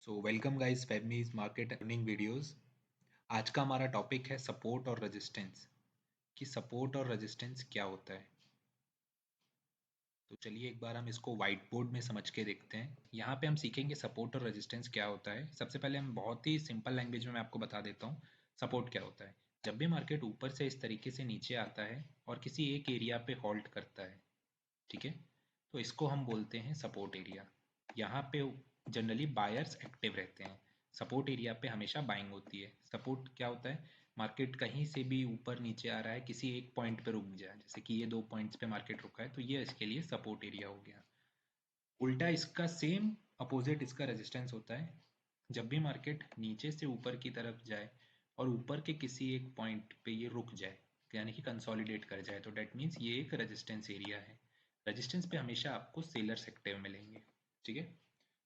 सो welcome guys फेबमीज market earning videos. आज का हमारा टॉपिक है सपोर्ट और रेजिस्टेंस, कि सपोर्ट और रेजिस्टेंस क्या होता है। तो चलिए एक बार हम इसको व्हाइट बोर्ड में समझ के देखते हैं। यहाँ पे हम सीखेंगे सपोर्ट और रेजिस्टेंस क्या होता है। सबसे पहले हम बहुत ही सिंपल लैंग्वेज में मैं आपको बता देता हूँ सपोर्ट क्या होता है। जब भी मार्केट ऊपर से इस तरीके से नीचे आता है और किसी एक एरिया पे हॉल्ट करता है, ठीक है, तो इसको हम बोलते हैं सपोर्ट एरिया। यहाँ पे जनरली बायर्स एक्टिव रहते हैं। सपोर्ट एरिया पे हमेशा बाइंग होती है। सपोर्ट क्या होता है, मार्केट कहीं से भी ऊपर नीचे आ रहा है, किसी एक पॉइंट पे रुक जाए, जैसे कि ये 2 पॉइंट्स पे मार्केट रुका है, तो ये इसके लिए सपोर्ट एरिया हो गया। उल्टा इसका सेम अपोजिट इसका रेजिस्टेंस होता है। जब भी मार्केट नीचे से ऊपर की तरफ जाए और ऊपर के किसी एक पॉइंट पे ये रुक जाए, यानी कि कंसोलिडेट कर जाए, तो डेट मीन्स ये एक रेजिस्टेंस एरिया है। रेजिस्टेंस पे हमेशा आपको सेलर्स एक्टिव मिलेंगे, ठीक है।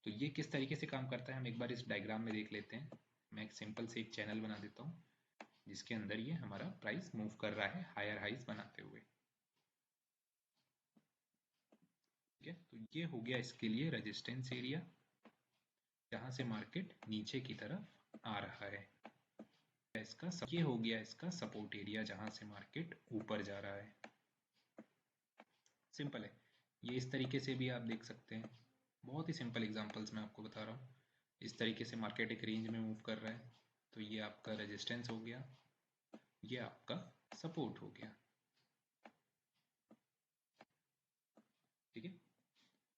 तो ये किस तरीके से काम करता है हम एक बार इस डायग्राम में देख लेते हैं। मैं एक सिंपल से एक चैनल बना देता हूँ जिसके अंदर ये हमारा प्राइस मूव कर रहा है हायर हाइज बनाते हुए, ठीक है। तो ये हो गया इसके लिए रेजिस्टेंस एरिया, जहां से मार्केट नीचे की तरफ आ रहा है। इसका ये हो गया इसका सपोर्ट एरिया, जहां से मार्केट ऊपर जा रहा है। सिंपल है। ये इस तरीके से भी आप देख सकते हैं। बहुत ही सिंपल एग्जांपल्स मैं आपको बता रहा हूँ। इस तरीके से मार्केट एक रेंज में मूव कर रहा है, तो ये आपका रेजिस्टेंस हो गया, ये आपका सपोर्ट हो गया, ठीक है।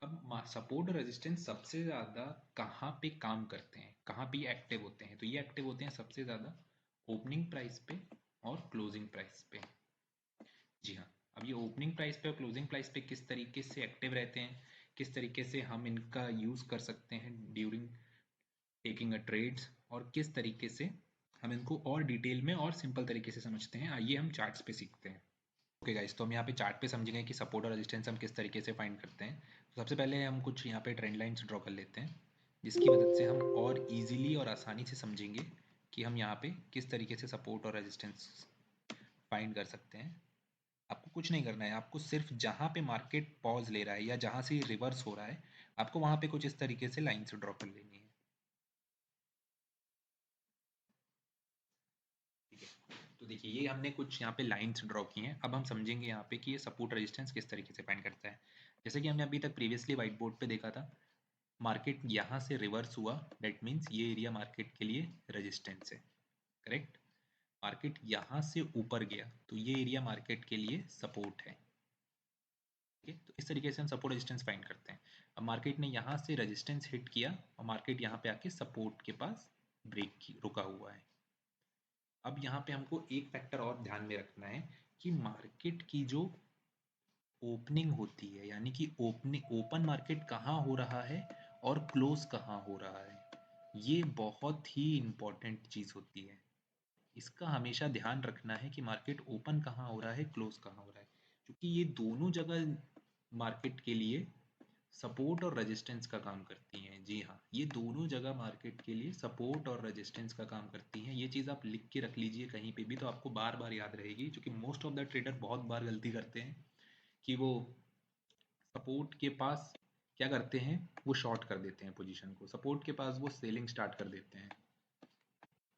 अब सपोर्ट और रेजिस्टेंस सबसे ज़्यादा कहाँ पे काम करते हैं, कहाँ पे एक्टिव होते हैं, तो ये एक्टिव होते हैं सबसे ज़्यादा ओपनिंग प्राइस पे और क्लोजिंग प्राइस पे। जी हाँ। अब ये ओपनिंग प्राइस पे और क्लोजिंग प्राइस पे किस तरीके से एक्टिव रहते हैं, किस तरीके से हम इनका यूज़ कर सकते हैं ड्यूरिंग टेकिंग अ ट्रेड्स, और किस तरीके से हम इनको और डिटेल में और सिंपल तरीके से समझते हैं, आइए हम चार्ट्स पे सीखते हैं। ओके गाइस, तो हम यहाँ पे चार्ट पे समझेंगे कि सपोर्ट और रेजिस्टेंस हम किस तरीके से फाइंड करते हैं। तो सबसे पहले हम कुछ यहाँ पे ट्रेंड लाइन्स ड्रॉ कर लेते हैं, जिसकी मदद से हम और इजीली और आसानी से समझेंगे कि हम यहाँ पे किस तरीके से सपोर्ट और रेजिस्टेंस फाइंड कर सकते हैं। आपको कुछ नहीं करना है, आपको सिर्फ जहाँ पे मार्केट पॉज ले रहा है या जहाँ से रिवर्स हो रहा है, आपको वहाँ पे कुछ इस तरीके से लाइन से ड्रॉ कर लेनी है, ठीक है। तो देखिए ये हमने कुछ यहाँ पे लाइंस ड्रॉ की हैं। अब हम समझेंगे यहाँ पे कि ये सपोर्ट रेजिस्टेंस किस तरीके से फाइंड करता है। जैसे कि हमने अभी तक प्रीवियसली व्हाइट बोर्ड पे देखा था, मार्केट यहाँ से रिवर्स हुआ, दैट मीन्स ये एरिया मार्केट के लिए रेजिस्टेंस है, करेक्ट। मार्केट यहाँ से ऊपर गया तो ये एरिया मार्केट के लिए सपोर्ट है, ठीक है। तो इस तरीके से हम सपोर्ट रेजिस्टेंस फाइंड करते हैं। अब मार्केट ने यहाँ से रेजिस्टेंस हिट किया और मार्केट यहाँ पे आके सपोर्ट के पास ब्रेक की रुका हुआ है। अब यहाँ पे हमको एक फैक्टर और ध्यान में रखना है कि मार्केट की जो ओपनिंग होती है, यानी कि ओपन मार्केट कहाँ हो रहा है और क्लोज कहाँ हो रहा है, ये बहुत ही इम्पोर्टेंट चीज़ होती है। इसका हमेशा ध्यान रखना है कि मार्केट ओपन कहाँ हो रहा है, क्लोज कहाँ हो रहा है, क्योंकि ये दोनों जगह मार्केट के लिए सपोर्ट और रेजिस्टेंस का काम करती हैं। जी हाँ, ये दोनों जगह मार्केट के लिए सपोर्ट और रेजिस्टेंस का काम करती हैं। ये चीज़ आप लिख के रख लीजिए कहीं पे भी, तो आपको बार बार याद रहेगी, क्योंकि मोस्ट ऑफ द ट्रेडर बहुत बार गलती करते हैं कि वो सपोर्ट के पास क्या करते हैं, वो शॉर्ट कर देते हैं पोजीशन को, सपोर्ट के पास वो सेलिंग स्टार्ट कर देते हैं,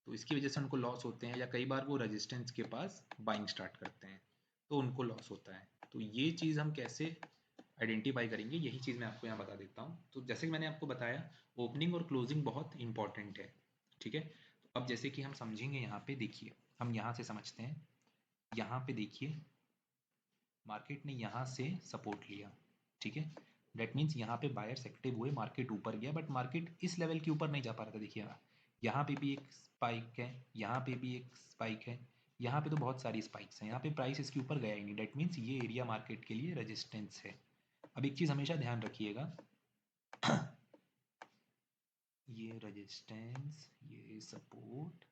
तो इसकी वजह से उनको लॉस होते हैं। या कई बार वो रेजिस्टेंस के पास बाइंग स्टार्ट करते हैं तो उनको लॉस होता है। तो ये चीज़ हम कैसे आइडेंटिफाई करेंगे, यही चीज़ मैं आपको यहाँ बता देता हूँ। तो जैसे कि मैंने आपको बताया, ओपनिंग और क्लोजिंग बहुत इंपॉर्टेंट है, ठीक है। तो अब जैसे कि हम समझेंगे, यहाँ पे देखिए, हम यहाँ से समझते हैं। यहाँ पे देखिए मार्केट ने यहाँ से सपोर्ट लिया, ठीक है। डेट मीन्स यहाँ पे बायर्स एक्टिव हुए, मार्केट ऊपर गया, बट मार्केट इस लेवल के ऊपर नहीं जा पा रहा था। देखिए यहाँ पे भी एक स्पाइक है, यहाँ पे भी एक स्पाइक है, यहाँ पे तो बहुत सारी स्पाइक्स हैं, यहाँ पे प्राइस इसके ऊपर गया ही नहीं। डेट मीन्स ये एरिया मार्केट के लिए रेजिस्टेंस है। अब एक चीज़ हमेशा ध्यान रखिएगा, ये रेजिस्टेंस, ये सपोर्ट,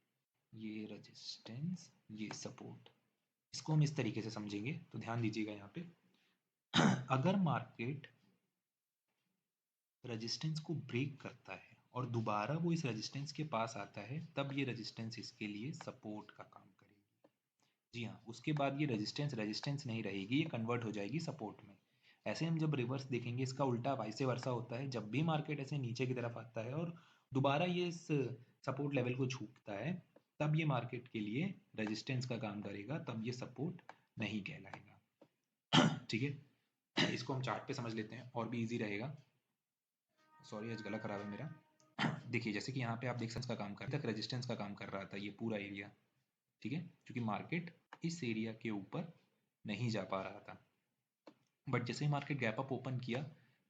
ये रेजिस्टेंस, ये सपोर्ट, इसको हम इस तरीके से समझेंगे। तो ध्यान दीजिएगा यहाँ पे, अगर मार्केट रेजिस्टेंस को ब्रेक करता है और दोबारा वो इस रेजिस्टेंस के पास आता है, तब ये रेजिस्टेंस इसके लिए सपोर्ट का काम करेगी। जी हाँ, उसके बाद ये रेजिस्टेंस रेजिस्टेंस नहीं रहेगी, ये कन्वर्ट हो जाएगी सपोर्ट में। ऐसे हम जब रिवर्स देखेंगे, इसका उल्टा वाइसे वर्सा होता है। जब भी मार्केट ऐसे नीचे की तरफ आता है और दोबारा ये इस सपोर्ट लेवल को छूटता है, तब ये मार्केट के लिए रेजिस्टेंस का काम करेगा, तब ये सपोर्ट नहीं कहलाएगा। ठीक है, इसको हम चार्ट पे समझ लेते हैं और भी इजी रहेगा। सॉरी आज गला खराब है मेरा। देखिए जैसे कि यहाँ पे आप देख सकते का काम कर तक रेजिस्टेंस का काम कर रहा था ये पूरा एरिया, ठीक है, क्योंकि मार्केट इस एरिया के ऊपर नहीं जा पा रहा था। बट जैसे ही मार्केट गैप अप ओपन किया,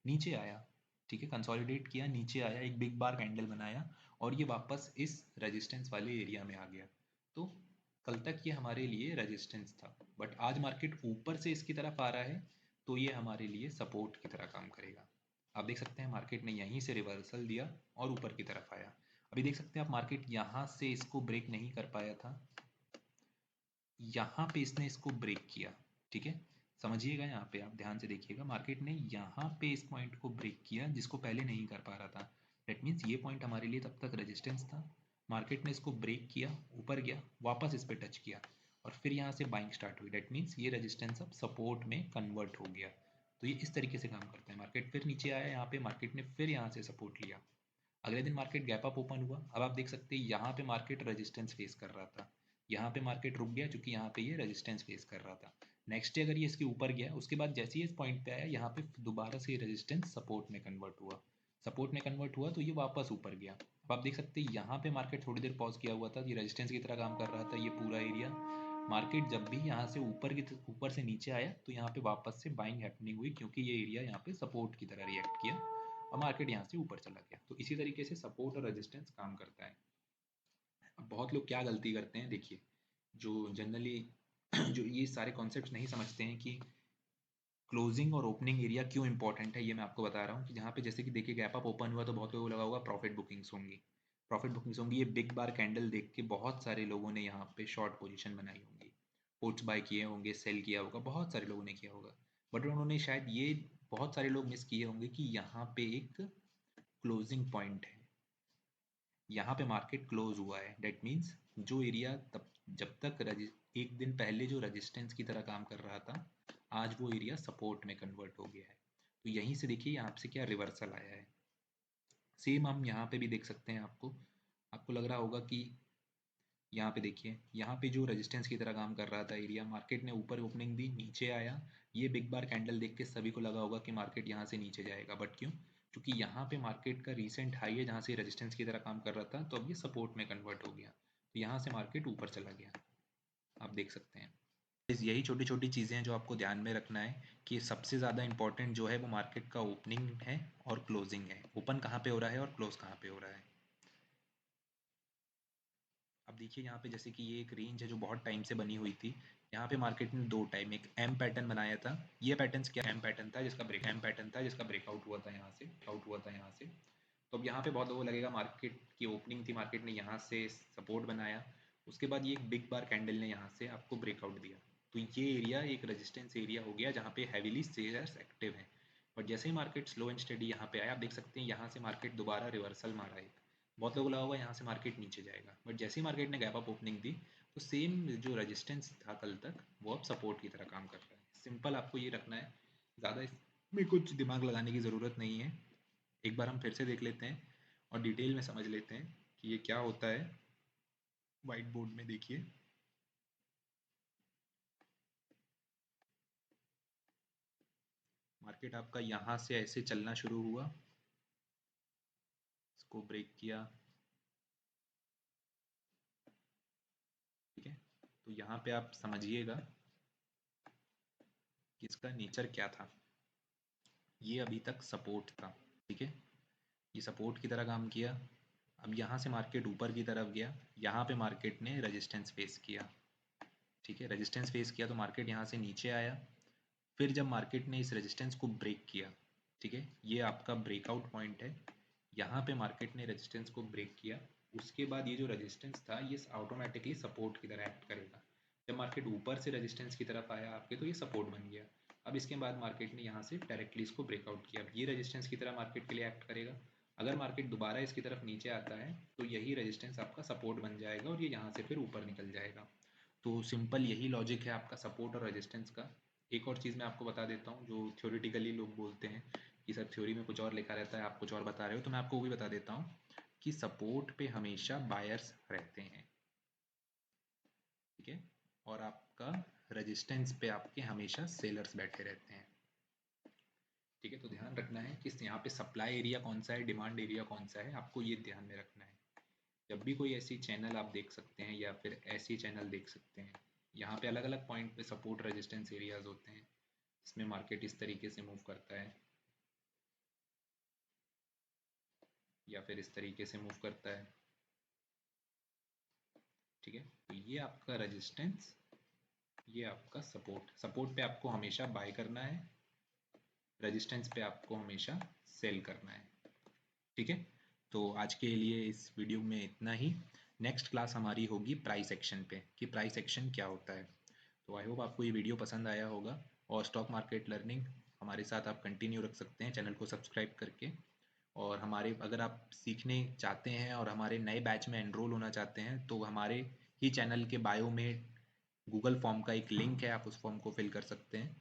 नीचे आया, ठीक है, कंसोलिडेट किया, नीचे आया, एक बिग बार कैंडल बनाया और ये वापस इस रेजिस्टेंस वाले एरिया में आ गया। तो कल तक ये हमारे लिए रेजिस्टेंस था, बट आज मार्केट ऊपर से इसकी तरफ आ रहा है, तो ये हमारे लिए सपोर्ट की तरह काम करेगा। आप देख सकते हैं मार्केट ने यहीं से रिवर्सल दिया और ऊपर की तरफ आया। अभी देख सकते हैं आप मार्केट यहाँ से इसको ब्रेक नहीं कर पाया था, यहाँ पे इसने इसको ब्रेक किया, ठीक है, समझिएगा, यहाँ पे आप ध्यान से देखिएगा, मार्केट ने यहाँ पे इस पॉइंट को ब्रेक किया जिसको पहले नहीं कर पा रहा था। डेट मीन्स ये पॉइंट हमारे लिए तब तक रेजिस्टेंस था, मार्केट ने इसको ब्रेक किया, ऊपर गया, वापस इस पर टच किया और फिर यहाँ से बाइंग स्टार्ट हुई। डेट मीन्स ये रेजिस्टेंस अब सपोर्ट में कन्वर्ट हो गया। तो ये इस तरीके से काम करता है। मार्केट फिर नीचे आया, यहाँ पे मार्केट ने फिर यहाँ से सपोर्ट लिया, अगले दिन मार्केट गैप अप ओपन हुआ। अब आप देख सकते हैं यहाँ पे मार्केट रेजिस्टेंस फेस कर रहा था, यहाँ पे मार्केट रुक गया क्योंकि यहाँ पे ये रेजिस्टेंस फेस कर रहा था। नेक्स्ट डे अगर ये इसके ऊपर गया, उसके बाद जैसे ही इस पॉइंट पे आया, यहाँ पे दोबारा से रेजिस्टेंस सपोर्ट में कन्वर्ट हुआ, सपोर्ट में कन्वर्ट हुआ तो ये वापस ऊपर गया। अब आप देख सकते हैं यहाँ पे मार्केट थोड़ी देर पॉज किया हुआ था, ये रेजिस्टेंस की तरह काम कर रहा था ये पूरा एरिया। मार्केट जब भी यहाँ से ऊपर से नीचे आया तो यहाँ पे वापस से बाइंग हैपनिंग हुई, क्योंकि ये एरिया यहाँ पे सपोर्ट की तरह रिएक्ट किया और मार्केट यहाँ से ऊपर चला गया। तो इसी तरीके से सपोर्ट और रेजिस्टेंस काम करता है। अब बहुत लोग क्या गलती करते हैं, देखिए, जो जनरली जो ये सारे कॉन्सेप्ट्स नहीं समझते हैं कि क्लोजिंग और ओपनिंग एरिया क्यों इंपॉर्टेंट है, ये मैं आपको बता रहा हूँ कि जहाँ पे जैसे कि देखिए गैप अप ओपन हुआ तो बहुत लोगों को लगा होगा प्रॉफिट बुकिंग्स होंगी, प्रॉफिट बुकिंग्स होंगी। ये बिग बार कैंडल देख के बहुत सारे लोगों ने यहाँ पे शॉर्ट पोजीशन बनाई होंगी, पुट्स बाय किए होंगे, सेल किया होगा, बहुत सारे लोगों ने किया होगा। बट उन्होंने शायद ये बहुत सारे लोग मिस किए होंगे कि यहाँ पे एक क्लोजिंग पॉइंट है, यहाँ पे मार्केट क्लोज हुआ है। डेट मीन्स जो एरिया तब जब तक एक दिन पहले जो रेजिस्टेंस की तरह काम कर रहा था, आज वो एरिया सपोर्ट में कन्वर्ट हो गया है। तो यहीं से देखिए यहाँ से क्या रिवर्सल आया है। सेम हम यहाँ पे भी देख सकते हैं, आपको आपको लग रहा होगा कि यहाँ पे देखिए, यहाँ पे जो रेजिस्टेंस की तरह काम कर रहा था एरिया, मार्केट ने ऊपर ओपनिंग दी, नीचे आया, ये बिग बार कैंडल देख के सभी को लगा होगा कि मार्केट यहाँ से नीचे जाएगा। बट क्यों? क्योंकि यहाँ पे मार्केट का रीसेंट हाई है जहाँ से रेजिस्टेंस की तरह काम कर रहा था, तो अब ये सपोर्ट में कन्वर्ट हो गया, तो यहाँ से मार्केट ऊपर चला गया। आप देख सकते हैं यही छोटी छोटी चीज़ें हैं जो आपको ध्यान में रखना है कि सबसे ज़्यादा इंपॉर्टेंट जो है वो मार्केट का ओपनिंग है और क्लोजिंग है, ओपन कहाँ पे हो रहा है और क्लोज कहाँ पे हो रहा है। अब देखिए यहाँ पे जैसे कि ये एक रेंज है जो बहुत टाइम से बनी हुई थी। यहाँ पे मार्केट ने दो टाइम एक एम पैटर्न बनाया था। ये पैटर्न क्या एम पैटर्न था जिसका ब्रेकआउट हुआ था यहाँ से, तो अब यहाँ पे बहुत लोगों को लगेगा मार्केट की ओपनिंग थी, मार्केट ने यहाँ से सपोर्ट बनाया, उसके बाद ये एक बिग बार कैंडल ने यहाँ से आपको ब्रेकआउट दिया, तो ये एरिया एक रेजिस्टेंस एरिया हो गया जहाँ पे हैवीली शेयर्स एक्टिव हैं। बट जैसे ही मार्केट स्लो एंड स्टेडी यहाँ पे आया, आप देख सकते हैं यहाँ से मार्केट दोबारा रिवर्सल मारा है। बहुत लोगों को लगा होगा यहाँ से मार्केट नीचे जाएगा, बट जैसे ही मार्केट ने गैप अप ओपनिंग दी तो सेम जो रेजिस्टेंस था कल तक वो अब सपोर्ट की तरह काम कर रहा है। सिंपल आपको ये रखना है, ज़्यादा इसमें कुछ दिमाग लगाने की ज़रूरत नहीं है। एक बार हम फिर से देख लेते हैं और डिटेल में समझ लेते हैं कि ये क्या होता है। वाइट बोर्ड में देखिए, मार्केट आपका यहाँ से ऐसे चलना शुरू हुआ, इसको ब्रेक किया, ठीक है, तो यहाँ पे आप समझिएगा कि इसका नेचर क्या था। ये अभी तक सपोर्ट था, ठीक है, ये सपोर्ट की तरह काम किया। अब यहाँ से मार्केट ऊपर की तरफ गया, यहाँ पे मार्केट ने रेजिस्टेंस फेस किया, ठीक है, रेजिस्टेंस फेस किया तो मार्केट यहाँ से नीचे आया। फिर जब मार्केट ने इस रेजिस्टेंस को ब्रेक किया, ठीक है, ये आपका ब्रेकआउट पॉइंट है, यहाँ पे मार्केट ने रेजिस्टेंस को ब्रेक किया, उसके बाद ये जो रेजिस्टेंस था ये ऑटोमेटिकली सपोर्ट की तरह एक्ट करेगा। जब मार्केट ऊपर से रेजिस्टेंस की तरफ आया आपके, तो ये सपोर्ट बन गया। अब इसके बाद मार्केट ने यहाँ से डायरेक्टली इसको ब्रेकआउट किया, अब ये रेजिस्टेंस की तरह मार्केट के लिए एक्ट करेगा। अगर मार्केट दोबारा इसकी तरफ नीचे आता है तो यही रेजिस्टेंस आपका सपोर्ट बन जाएगा और ये यहाँ से फिर ऊपर निकल जाएगा। तो सिंपल यही लॉजिक है आपका सपोर्ट और रेजिस्टेंस का। एक और चीज़ मैं आपको बता देता हूँ, जो थ्योरेटिकली लोग बोलते हैं कि सर थ्योरी में कुछ और लिखा रहता है, आप कुछ और बता रहे हो, तो मैं आपको वो भी बता देता हूँ। कि सपोर्ट पे हमेशा बायर्स रहते हैं, ठीक है, और आपका रेजिस्टेंस पे आपके हमेशा सेलर्स बैठे रहते हैं, ठीक है। तो ध्यान रखना है कि यहाँ पे सप्लाई एरिया कौन सा है, डिमांड एरिया कौन सा है, आपको ये ध्यान में रखना है। जब भी कोई ऐसी चैनल आप देख सकते हैं या फिर ऐसी चैनल देख सकते हैं, यहाँ पे अलग अलग पॉइंट पे सपोर्ट रेजिस्टेंस एरियाज होते हैं, इसमें मार्केट इस तरीके से मूव करता है या फिर इस तरीके से मूव करता है, ठीक है। तो ये आपका रेजिस्टेंस, ये आपका सपोर्ट, सपोर्ट पे आपको हमेशा बाय करना है, रेजिस्टेंस पे आपको हमेशा सेल करना है, ठीक है। तो आज के लिए इस वीडियो में इतना ही। नेक्स्ट क्लास हमारी होगी प्राइस एक्शन पे, कि प्राइस एक्शन क्या होता है। तो आई होप आपको ये वीडियो पसंद आया होगा, और स्टॉक मार्केट लर्निंग हमारे साथ आप कंटिन्यू रख सकते हैं चैनल को सब्सक्राइब करके। और हमारे, अगर आप सीखने चाहते हैं और हमारे नए बैच में एनरोल होना चाहते हैं, तो हमारे ही चैनल के बायो में गूगल फॉर्म का एक लिंक है, आप उस फॉर्म को फिल कर सकते हैं।